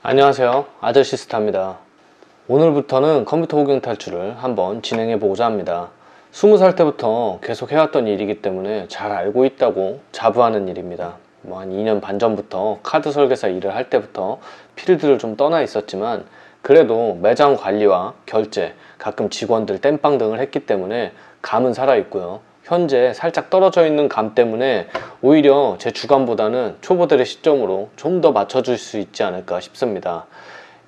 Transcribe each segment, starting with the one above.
안녕하세요, 아저씨스타입니다. 오늘부터는 컴퓨터 호갱 탈출을 한번 진행해 보고자 합니다. 20살 때부터 계속 해왔던 일이기 때문에 잘 알고 있다고 자부하는 일입니다. 한 2년 반 전부터 카드 설계사 일을 할 때부터 필드를 좀 떠나 있었지만 그래도 매장 관리와 결제, 가끔 직원들 땜빵 등을 했기 때문에 감은 살아있고요. 현재 살짝 떨어져 있는 감 때문에 오히려 제 주감보다는 초보들의 시점으로 좀 더 맞춰줄 수 있지 않을까 싶습니다.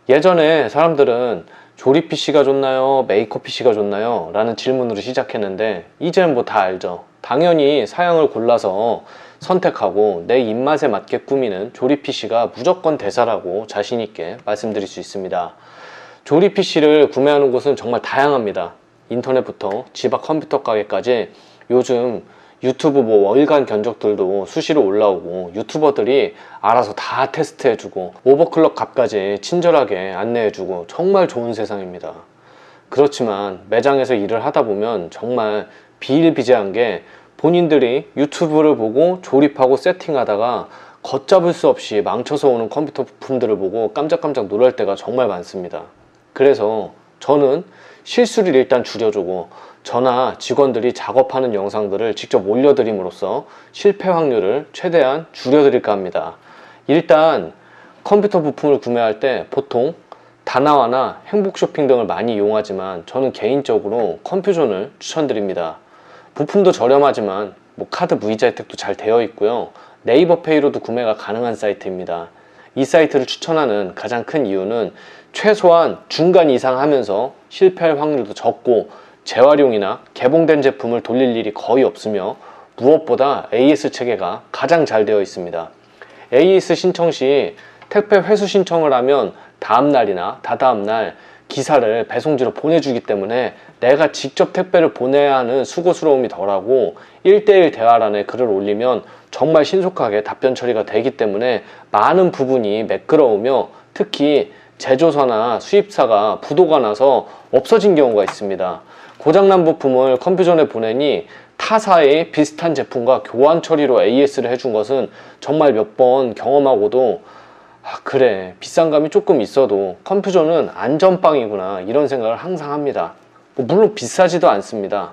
예전에 사람들은 조립 PC가 좋나요? 메이커 PC가 좋나요? 라는 질문으로 시작했는데 이제는 뭐 다 알죠. 당연히 사양을 골라서 선택하고 내 입맛에 맞게 꾸미는 조립 PC가 무조건 대사라고 자신있게 말씀드릴 수 있습니다. 조립 PC를 구매하는 곳은 정말 다양합니다. 인터넷부터 집 앞 컴퓨터 가게까지 요즘 유튜브 월간 견적들도 수시로 올라오고 유튜버들이 알아서 다 테스트해주고 오버클럭 값까지 친절하게 안내해주고 정말 좋은 세상입니다. 그렇지만 매장에서 일을 하다 보면 정말 비일비재한 게 본인들이 유튜브를 보고 조립하고 세팅하다가 걷잡을 수 없이 망쳐서 오는 컴퓨터 부품들을 보고 깜짝깜짝 놀랄 때가 정말 많습니다. 그래서 저는 실수를 일단 줄여주고 저나 직원들이 작업하는 영상들을 직접 올려드림으로써 실패 확률을 최대한 줄여드릴까 합니다. 일단 컴퓨터 부품을 구매할 때 보통 다나와나 행복쇼핑 등을 많이 이용하지만 저는 개인적으로 컴퓨존을 추천드립니다. 부품도 저렴하지만 카드 무이자 혜택도 잘 되어 있고요. 네이버페이로도 구매가 가능한 사이트입니다. 이 사이트를 추천하는 가장 큰 이유는 최소한 중간 이상 하면서 실패할 확률도 적고 재활용이나 개봉된 제품을 돌릴 일이 거의 없으며 무엇보다 AS 체계가 가장 잘 되어 있습니다. AS 신청 시 택배 회수 신청을 하면 다음날이나 다다음날 기사를 배송지로 보내주기 때문에 내가 직접 택배를 보내야 하는 수고스러움이 덜하고 1:1 대화란에 글을 올리면 정말 신속하게 답변 처리가 되기 때문에 많은 부분이 매끄러우며 특히 제조사나 수입사가 부도가 나서 없어진 경우가 있습니다. 고장난 부품을 컴퓨전에 보내니 타사의 비슷한 제품과 교환 처리로 AS를 해준 것은 정말 몇 번 경험하고도 그래 비싼 감이 조금 있어도 컴퓨전은 안전빵이구나 이런 생각을 항상 합니다. 물론 비싸지도 않습니다.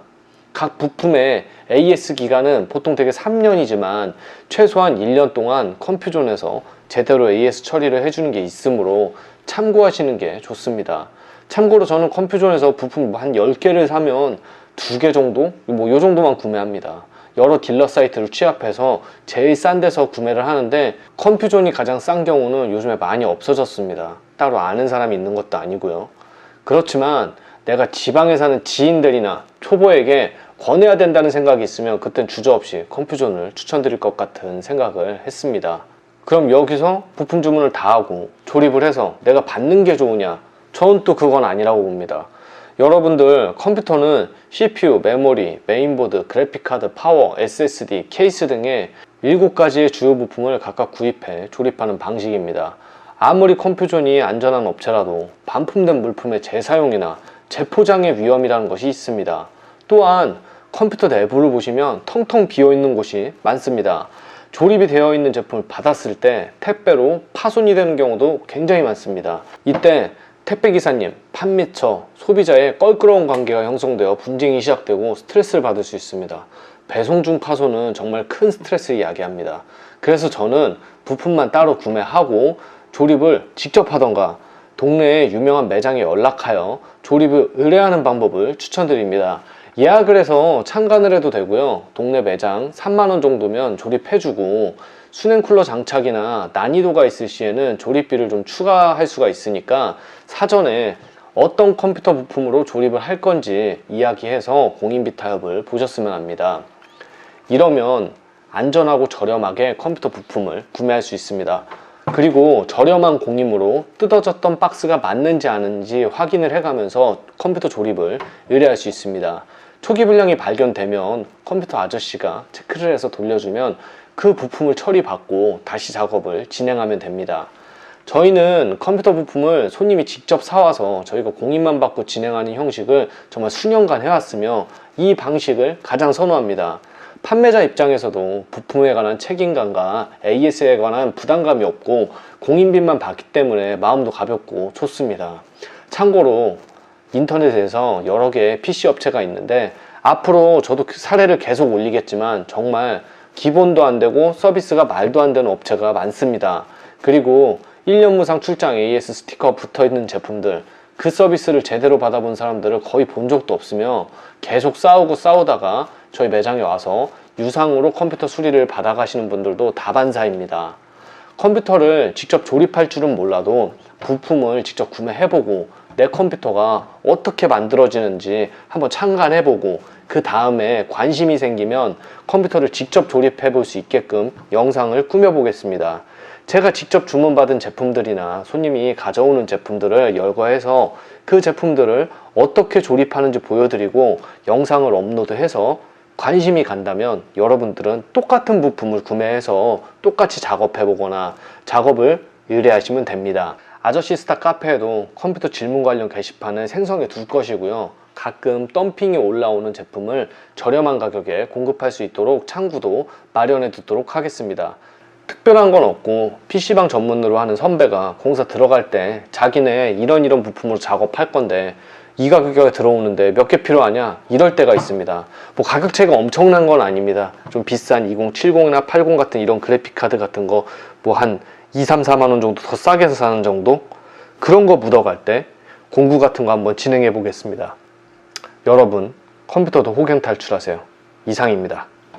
각 부품의 AS 기간은 보통 되게 3년이지만 최소한 1년 동안 컴퓨전에서 제대로 AS 처리를 해주는 게 있으므로 참고하시는 게 좋습니다. 참고로 저는 컴퓨전에서 부품 한 10개를 사면 2개 정도? 요 정도만 구매합니다. 여러 딜러 사이트를 취합해서 제일 싼 데서 구매를 하는데 컴퓨전이 가장 싼 경우는 요즘에 많이 없어졌습니다. 따로 아는 사람이 있는 것도 아니고요. 그렇지만 내가 지방에 사는 지인들이나 초보에게 권해야 된다는 생각이 있으면 그땐 주저없이 컴퓨전을 추천드릴 것 같은 생각을 했습니다. 그럼 여기서 부품 주문을 다 하고 조립을 해서 내가 받는 게 좋으냐? 저는 또 그건 아니라고 봅니다. 여러분들 컴퓨터는 CPU, 메모리, 메인보드, 그래픽카드, 파워, SSD, 케이스 등의 7가지의 주요 부품을 각각 구입해 조립하는 방식입니다. 아무리 컴퓨전이 안전한 업체라도 반품된 물품의 재사용이나 재포장의 위험이라는 것이 있습니다. 또한 컴퓨터 내부를 보시면 텅텅 비어있는 곳이 많습니다. 조립이 되어 있는 제품을 받았을 때 택배로 파손이 되는 경우도 굉장히 많습니다. 이때 택배기사님, 판매처, 소비자의 껄끄러운 관계가 형성되어 분쟁이 시작되고 스트레스를 받을 수 있습니다. 배송 중 파손은 정말 큰 스트레스를 야기합니다. 그래서 저는 부품만 따로 구매하고 조립을 직접 하던가 동네의 유명한 매장에 연락하여 조립을 의뢰하는 방법을 추천드립니다. 예약을 해서 참관을 해도 되고요. 동네 매장 3만원 정도면 조립해주고 수냉쿨러 장착이나 난이도가 있을 시에는 조립비를 좀 추가할 수가 있으니까 사전에 어떤 컴퓨터 부품으로 조립을 할 건지 이야기해서 공인비 타협을 보셨으면 합니다. 이러면 안전하고 저렴하게 컴퓨터 부품을 구매할 수 있습니다. 그리고 저렴한 공임으로 뜯어졌던 박스가 맞는지 아닌지 확인을 해가면서 컴퓨터 조립을 의뢰할 수 있습니다. 초기 불량이 발견되면 컴퓨터 아저씨가 체크를 해서 돌려주면 그 부품을 처리받고 다시 작업을 진행하면 됩니다. 저희는 컴퓨터 부품을 손님이 직접 사와서 저희가 공인만 받고 진행하는 형식을 정말 수년간 해왔으며 이 방식을 가장 선호합니다. 판매자 입장에서도 부품에 관한 책임감과 AS에 관한 부담감이 없고 공인비만 받기 때문에 마음도 가볍고 좋습니다. 참고로 인터넷에서 여러 개의 PC 업체가 있는데 앞으로 저도 그 사례를 계속 올리겠지만 정말 기본도 안 되고 서비스가 말도 안 되는 업체가 많습니다. 그리고 1년 무상 출장 AS 스티커 붙어 있는 제품들, 그 서비스를 제대로 받아본 사람들을 거의 본 적도 없으며 계속 싸우다가 저희 매장에 와서 유상으로 컴퓨터 수리를 받아가시는 분들도 다반사입니다. 컴퓨터를 직접 조립할 줄은 몰라도 부품을 직접 구매해보고 내 컴퓨터가 어떻게 만들어지는지 한번 참관해보고 그 다음에 관심이 생기면 컴퓨터를 직접 조립해 볼 수 있게끔 영상을 꾸며 보겠습니다. 제가 직접 주문받은 제품들이나 손님이 가져오는 제품들을 열거해서 그 제품들을 어떻게 조립하는지 보여드리고 영상을 업로드해서 관심이 간다면 여러분들은 똑같은 부품을 구매해서 똑같이 작업해 보거나 작업을 의뢰하시면 됩니다. 아저씨 스타 카페에도 컴퓨터 질문 관련 게시판을 생성해 둘 것이고요. 가끔 덤핑이 올라오는 제품을 저렴한 가격에 공급할 수 있도록 창구도 마련해 두도록 하겠습니다. 특별한 건 없고 PC방 전문으로 하는 선배가 공사 들어갈 때 자기네 이런 부품으로 작업할 건데 이 가격에 들어오는데 몇 개 필요하냐 이럴 때가 있습니다. 뭐 가격 차이가 엄청난 건 아닙니다. 좀 비싼 2070이나 80 같은 이런 그래픽 카드 같은 거 뭐 한 2, 3, 4만 원 정도 더 싸게 사는 정도? 그런 거 묻어갈 때 공구 같은 거 한번 진행해 보겠습니다. 여러분 컴퓨터도 호갱 탈출하세요. 이상입니다.